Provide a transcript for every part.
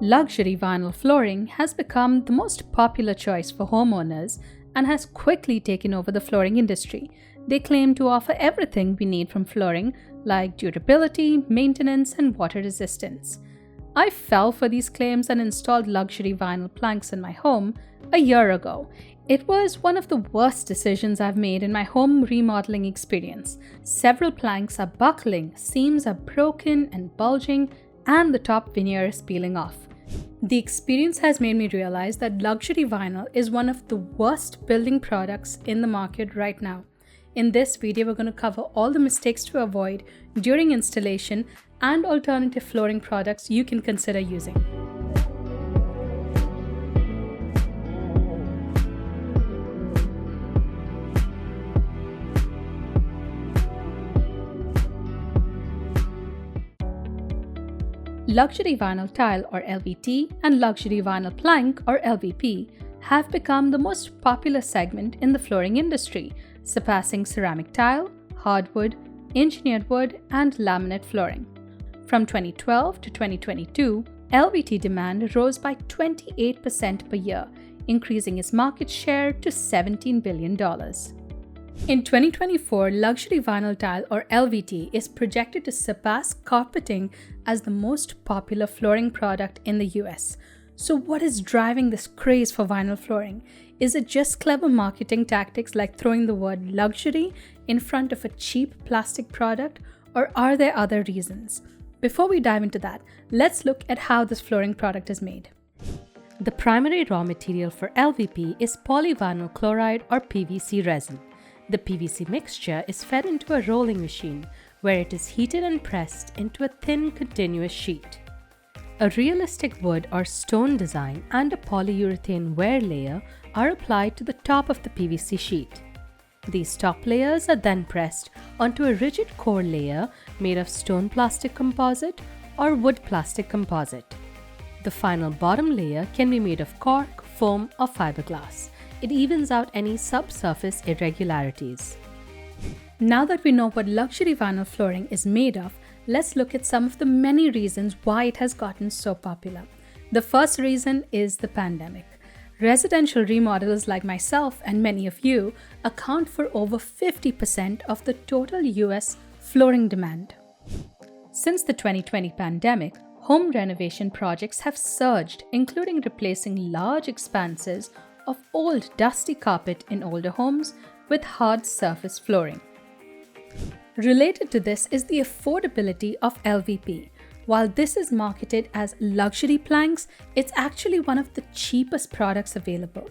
Luxury vinyl flooring has become the most popular choice for homeowners and has quickly taken over the flooring industry. They claim to offer everything we need from flooring, like durability, maintenance, and water resistance. I fell for these claims and installed luxury vinyl planks in my home a year ago. It was one of the worst decisions I've made in my home remodeling experience. Several planks are buckling, seams are broken and bulging, and the top veneer is peeling off. The experience has made me realize that luxury vinyl is one of the worst building products in the market right now. In this video, we're going to cover all the mistakes to avoid during installation and alternative flooring products you can consider using. Luxury vinyl tile or LVT and luxury vinyl plank or LVP have become the most popular segment in the flooring industry, surpassing ceramic tile, hardwood, engineered wood, and laminate flooring. From 2012 to 2022, LVT demand rose by 28% per year, increasing its market share to $17 billion. In 2024, luxury vinyl tile or LVT is projected to surpass carpeting as the most popular flooring product in the US. So what is driving this craze for vinyl flooring? Is it just clever marketing tactics like throwing the word luxury in front of a cheap plastic product, or are there other reasons? Before we dive into that, let's look at how this flooring product is made. The primary raw material for LVP is polyvinyl chloride or PVC resin. The PVC mixture is fed into a rolling machine where it is heated and pressed into a thin continuous sheet. A realistic wood or stone design and a polyurethane wear layer are applied to the top of the PVC sheet. These top layers are then pressed onto a rigid core layer made of stone plastic composite or wood plastic composite. The final bottom layer can be made of cork, foam, or fiberglass. It evens out any subsurface irregularities. Now that we know what luxury vinyl flooring is made of, let's look at some of the many reasons why it has gotten so popular. The first reason is the pandemic. Residential remodelers like myself and many of you account for over 50% of the total US flooring demand. Since the 2020 pandemic, home renovation projects have surged, including replacing large expanses of old dusty carpet in older homes with hard surface flooring. Related to this is the affordability of LVP. While this is marketed as luxury planks, it's actually one of the cheapest products available.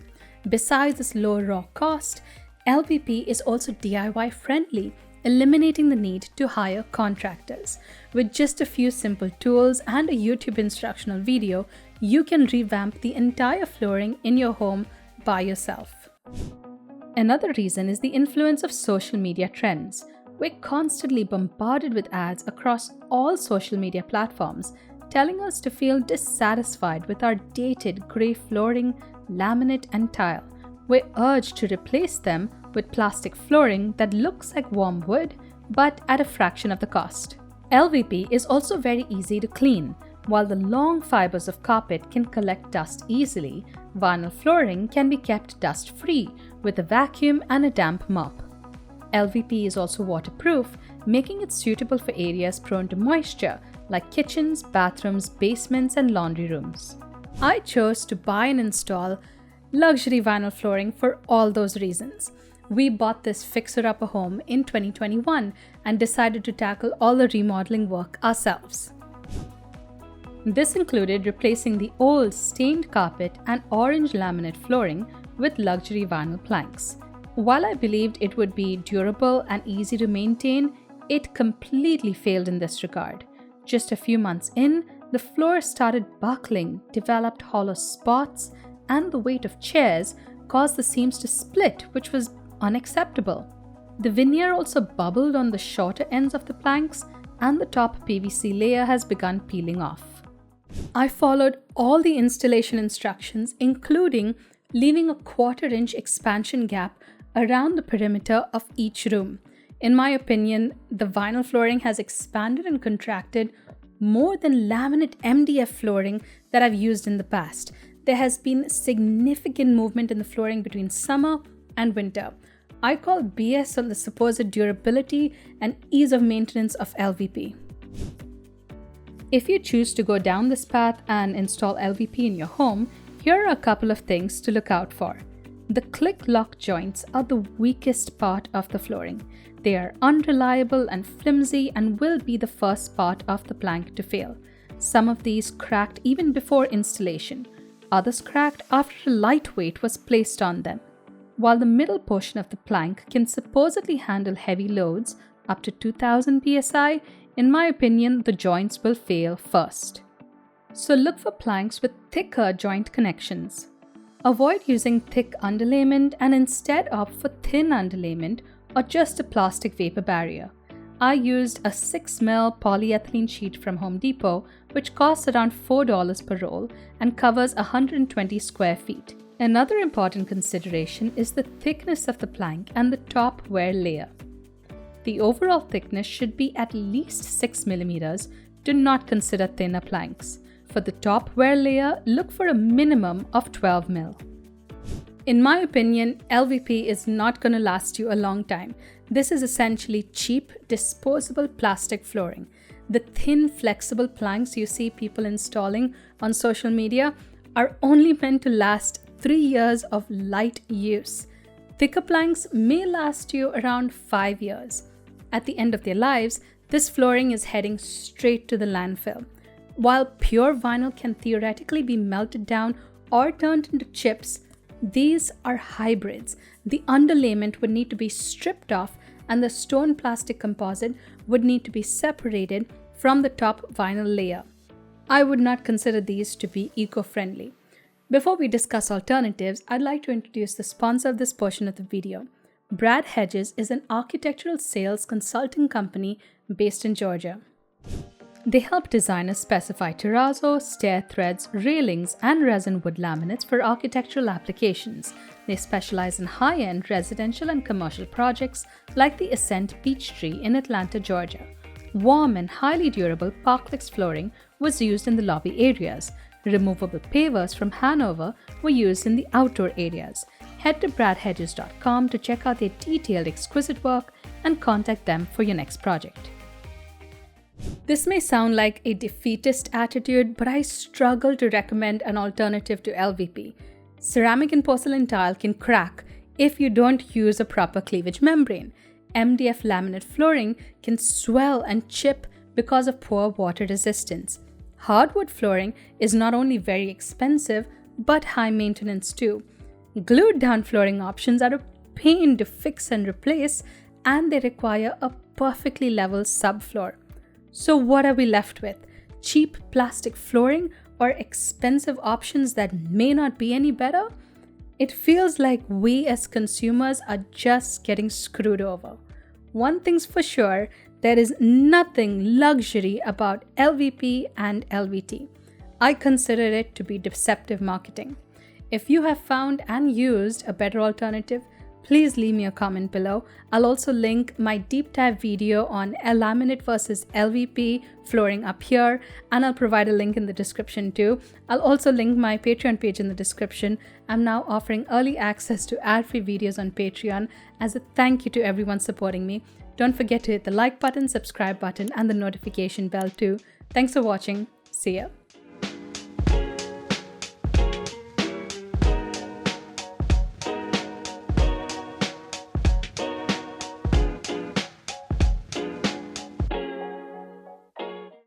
Besides its low raw cost, LVP is also DIY friendly, eliminating the need to hire contractors. With just a few simple tools and a YouTube instructional video, you can revamp the entire flooring in your home by yourself. Another reason is the influence of social media trends. We're constantly bombarded with ads across all social media platforms, telling us to feel dissatisfied with our dated grey flooring, laminate, and tile. We're urged to replace them with plastic flooring that looks like warm wood, but at a fraction of the cost. LVP is also very easy to clean. While the long fibers of carpet can collect dust easily, vinyl flooring can be kept dust-free with a vacuum and a damp mop. LVP is also waterproof, making it suitable for areas prone to moisture like kitchens, bathrooms, basements, and laundry rooms. I chose to buy and install luxury vinyl flooring for all those reasons. We bought this fixer-upper home in 2021 and decided to tackle all the remodeling work ourselves. This included replacing the old stained carpet and orange laminate flooring with luxury vinyl planks. While I believed it would be durable and easy to maintain, it completely failed in this regard. Just a few months in, the floor started buckling, developed hollow spots, and the weight of chairs caused the seams to split, which was unacceptable. The veneer also bubbled on the shorter ends of the planks, and the top PVC layer has begun peeling off. I followed all the installation instructions, including leaving a 1/4-inch expansion gap around the perimeter of each room. In my opinion, the vinyl flooring has expanded and contracted more than laminate MDF flooring that I've used in the past. There has been significant movement in the flooring between summer and winter. I call BS on the supposed durability and ease of maintenance of LVP. If you choose to go down this path and install LVP in your home, here are a couple of things to look out for. The click-lock joints are the weakest part of the flooring. They are unreliable and flimsy and will be the first part of the plank to fail. Some of these cracked even before installation. Others cracked after a light weight was placed on them. While the middle portion of the plank can supposedly handle heavy loads up to 2000 psi, in my opinion, the joints will fail first. So look for planks with thicker joint connections. Avoid using thick underlayment and instead opt for thin underlayment or just a plastic vapor barrier. I used a 6mm polyethylene sheet from Home Depot, which costs around $4 per roll and covers 120 square feet. Another important consideration is the thickness of the plank and the top wear layer. The overall thickness should be at least 6 mm. Do not consider thinner planks. For the top wear layer, look for a minimum of 12 mm. In my opinion, LVP is not going to last you a long time. This is essentially cheap, disposable plastic flooring. The thin, flexible planks you see people installing on social media are only meant to last 3 years of light use. Thicker planks may last you around 5 years. At the end of their lives, this flooring is heading straight to the landfill. While pure vinyl can theoretically be melted down or turned into chips, these are hybrids. The underlayment would need to be stripped off and the stone plastic composite would need to be separated from the top vinyl layer. I would not consider these to be eco-friendly. Before we discuss alternatives, I'd like to introduce the sponsor of this portion of the video. Brad Hedges is an architectural sales consulting company based in Georgia. They help designers specify terrazzo, stair threads, railings, and resin wood laminates for architectural applications. They specialize in high-end residential and commercial projects like the Ascent Peachtree in Atlanta, Georgia. Warm and highly durable Parklix flooring was used in the lobby areas. Removable pavers from Hanover were used in the outdoor areas. Head to bradhedges.com to check out their detailed, exquisite work and contact them for your next project. This may sound like a defeatist attitude, but I struggle to recommend an alternative to LVP. Ceramic and porcelain tile can crack if you don't use a proper cleavage membrane. MDF laminate flooring can swell and chip because of poor water resistance. Hardwood flooring is not only very expensive, but high maintenance too. Glued down flooring options are a pain to fix and replace, and they require a perfectly level subfloor. So what are we left with? Cheap plastic flooring or expensive options that may not be any better? It feels like we as consumers are just getting screwed over. One thing's for sure, there is nothing luxury about LVP and LVT. I consider it to be deceptive marketing. If you have found and used a better alternative, please leave me a comment below. I'll also link my deep dive video on laminate versus LVP flooring up here, and I'll provide a link in the description too. I'll also link my Patreon page in the description. I'm now offering early access to ad-free videos on Patreon as a thank you to everyone supporting me. Don't forget to hit the like button, subscribe button, and the notification bell too. Thanks for watching. See ya.